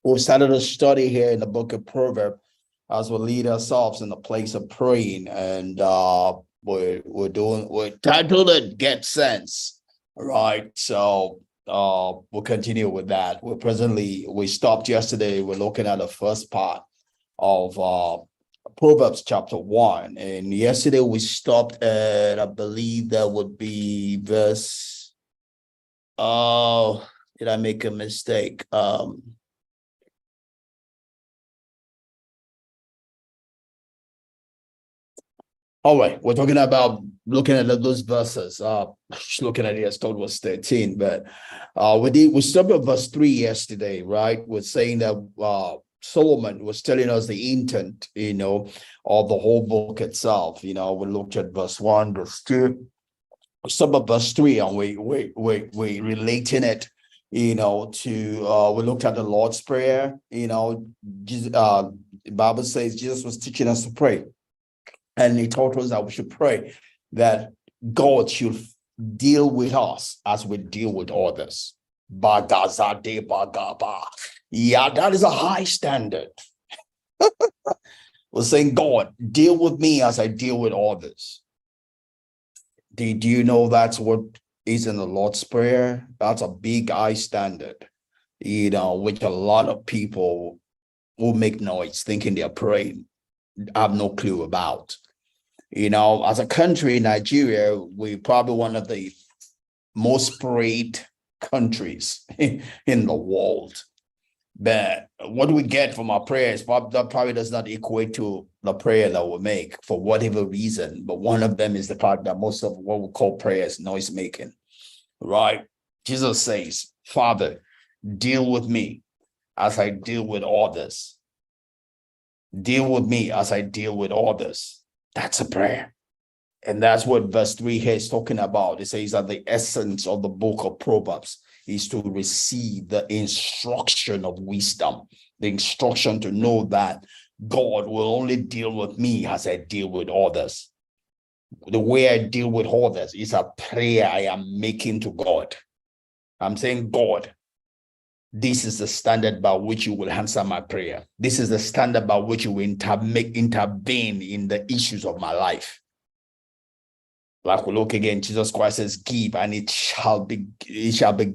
We've started a study here in the book of Proverbs as we lead ourselves in the place of praying, and we're titled it Get Sense, right? So we'll continue with that. We stopped yesterday. We're looking at the first part of Proverbs chapter 1, and yesterday we stopped at, I believe that would be verse. Did I make a mistake? All right, we're talking about looking at those verses. Looking at it, as told was 13, but we stopped at verse 3 yesterday, right? We're saying that Solomon was telling us the intent, of the whole book itself. We looked at verse 1, verse 2, we stopped at verse 3, and we relating it, to we looked at the Lord's Prayer. Jesus, the Bible says Jesus was teaching us to pray. And he taught us that we should pray that God should deal with us as we deal with others. Yeah, that is a high standard. We're saying, God, deal with me as I deal with others. Do you know that's what is in the Lord's Prayer? That's a big high standard, which a lot of people will make noise thinking they're praying. I have no clue about. As a country, Nigeria, we're probably one of the most prayed countries in the world. But what we get from our prayers that probably does not equate to the prayer that we make for whatever reason. But one of them is the fact that most of what we call prayer is noise making, right? Jesus says, Father, deal with me as I deal with others. Deal with me as I deal with others. That's a prayer. And that's what verse 3 here is talking about. It says that the essence of the book of Proverbs is to receive the instruction of wisdom, the instruction to know that God will only deal with me as I deal with others. The way I deal with others is a prayer I am making to God. I'm saying, God, this is the standard by which you will answer my prayer. This is the standard by which you will intervene in the issues of my life. Like we look again, Jesus Christ says, give, and it shall be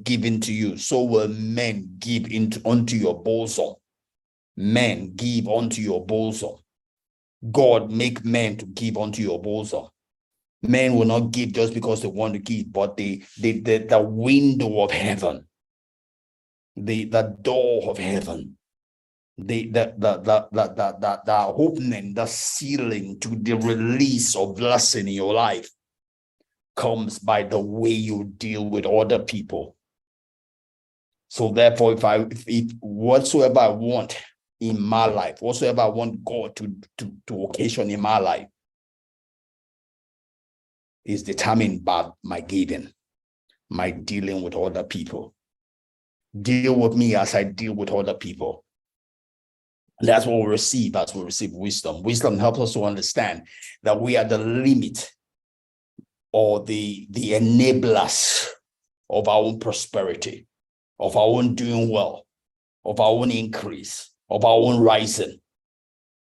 given to you. So will men give unto your bosom. Men give unto your bosom. God make men to give unto your bosom. Men will not give just because they want to give, but the window of heaven, the door of heaven, the opening, the ceiling to the release of blessing in your life comes by the way you deal with other people. So therefore, if whatsoever I want in my life, whatsoever I want God to occasion in my life is determined by my giving, my dealing with other people. Deal with me as I deal with other people. And that's what we receive as we receive wisdom. Wisdom helps us to understand that we are the limit or the enablers of our own prosperity, of our own doing well, of our own increase, of our own rising.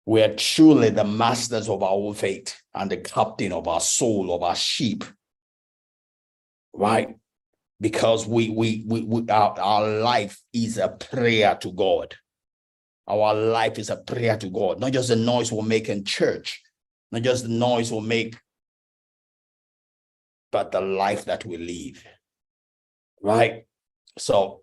We are truly the masters of our own fate and the captain of our soul, of our sheep, right? Because our life is a prayer to God. Our life is a prayer to God, not just the noise we'll make in church, not just the noise we'll make, but the life that we live, right? So,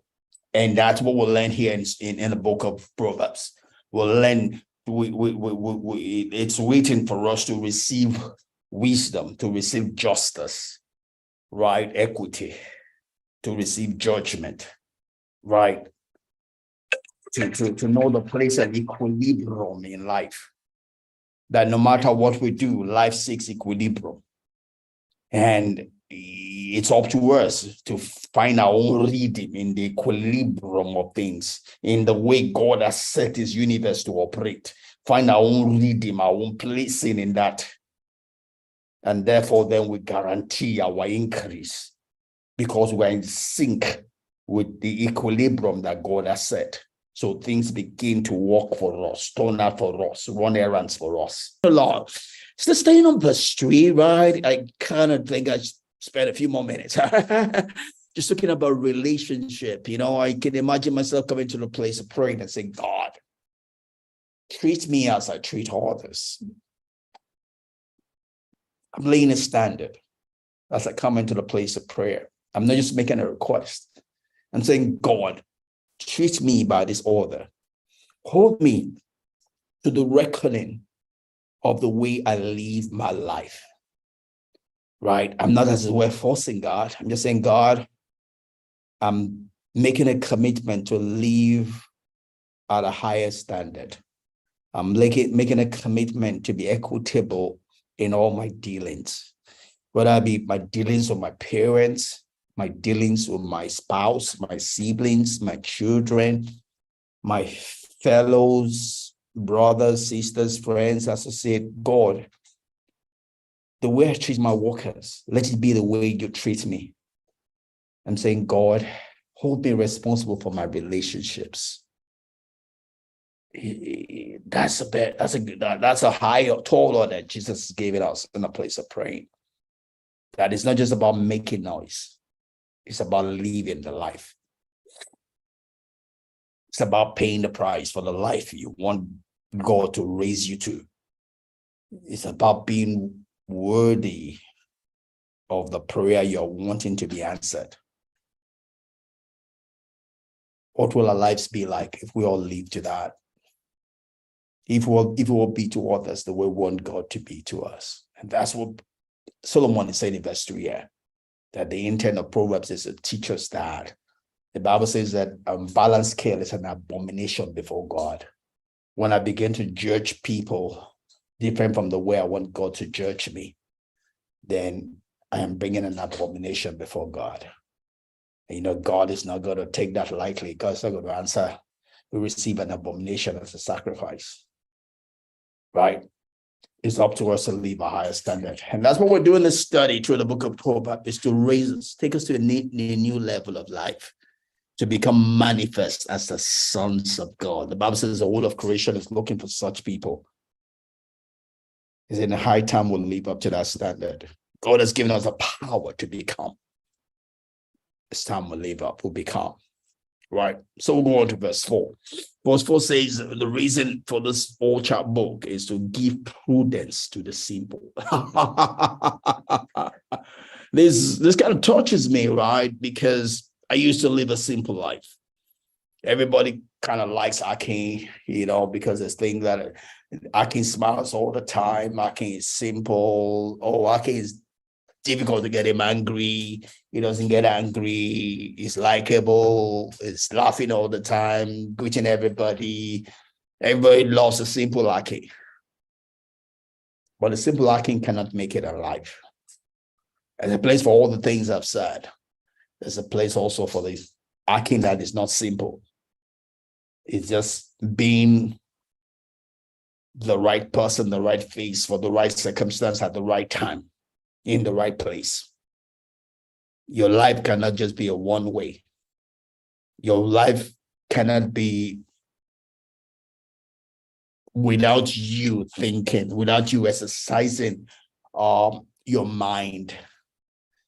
and that's what we'll learn here in the book of Proverbs. We'll learn, it's waiting for us to receive wisdom, to receive justice, right? Equity, to receive judgment, right? To know the place of equilibrium in life. That no matter what we do, life seeks equilibrium. And it's up to us to find our own rhythm in the equilibrium of things, in the way God has set his universe to operate. Find our own rhythm, our own placing in that. And therefore, then we guarantee our increase because we're in sync with the equilibrium that God has set. So things begin to work for us, turn out for us, run errands for us. Lord, still staying on verse 3, right? I kind of think I spent a few more minutes. Just talking about relationship. I can imagine myself coming to the place of praying and saying, God, treat me as I treat others. I'm laying a standard as I come into the place of prayer. I'm not just making a request. I'm saying, God, treat me by this order. Hold me to the reckoning of the way I live my life. Right? I'm not, as it were, forcing God. I'm just saying, God, I'm making a commitment to live at a higher standard. I'm making a commitment to be equitable in all my dealings, whether it be my dealings with my parents, my dealings with my spouse, my siblings, my children, my fellows, brothers, sisters, friends, associates. God, the way I treat my workers, let it be the way you treat me. I'm saying, God, hold me responsible for my relationships. That's a higher, taller that Jesus gave it us in a place of praying. That it's not just about making noise. It's about living the life. It's about paying the price for the life you want God to raise you to. It's about being worthy of the prayer you're wanting to be answered. What will our lives be like if we all live to that? If we will be to others the way we want God to be to us. And that's what Solomon is saying in verse 3 here, that the intent of Proverbs is to teach us that. The Bible says that balanced scale is an abomination before God. When I begin to judge people different from the way I want God to judge me, then I am bringing an abomination before God. And God is not going to take that lightly. God's not going to answer. We receive an abomination as a sacrifice. Right? It's up to us to live a higher standard. And that's what we're doing this study through the book of Proverbs, is to raise us, take us to a new level of life, to become manifest as the sons of God. The Bible says the whole of creation is looking for such people. It's in a high time we'll live up to that standard. God has given us the power to become. It's time we'll live up, we'll become. Right? So we'll go on to verse 4. Verse 4 says the reason for this whole chapter book is to give prudence to the simple. This kind of touches me, right? Because I used to live a simple life. Everybody kind of likes Akin, because there's things that Akin smiles all the time. Akin is simple. Akin is difficult to get him angry. He doesn't get angry. He's likable. He's laughing all the time, greeting everybody. Everybody loves a simple Akin. But a simple Akin cannot make it alive. There's a place for all the things I've said. There's a place also for the Akin that is not simple. It's just being the right person, the right face for the right circumstance at the right time, in the right place. Your life cannot just be a one way. Your life cannot be without you thinking, without you exercising your mind.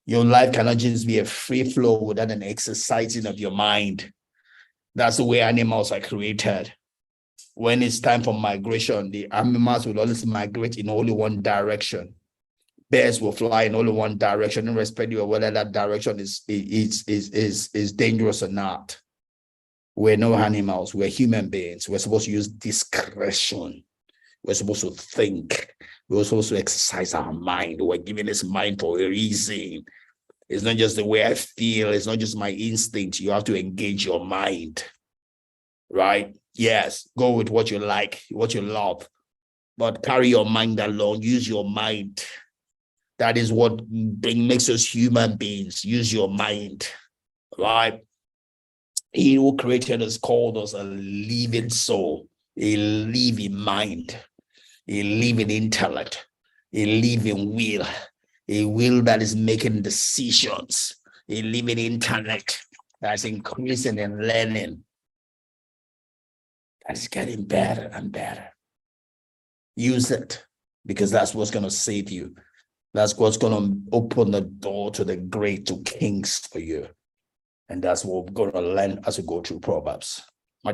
Your life cannot just be a free flow without an exercising of your mind. That's the way animals are created. When it's time for migration, the animals will always migrate in only one direction. Bears will fly in only one direction, irrespective of whether that direction is dangerous or not. We're no animals. We're human beings. We're supposed to use discretion. We're supposed to think. We're supposed to exercise our mind. We're given this mind for a reason. It's not just the way I feel. It's not just my instinct. You have to engage your mind, right? Yes, go with what you like, what you love, but carry your mind along. Use your mind. That is what makes us human beings. Use your mind, right? He who created us called us a living soul, a living mind, a living intellect, a living will, a will that is making decisions, a living intellect that's increasing and learning. That's getting better and better. Use it, because that's what's going to save you. That's what's going to open the door to the great, to kings for you. And that's what we're going to learn as we go through Proverbs.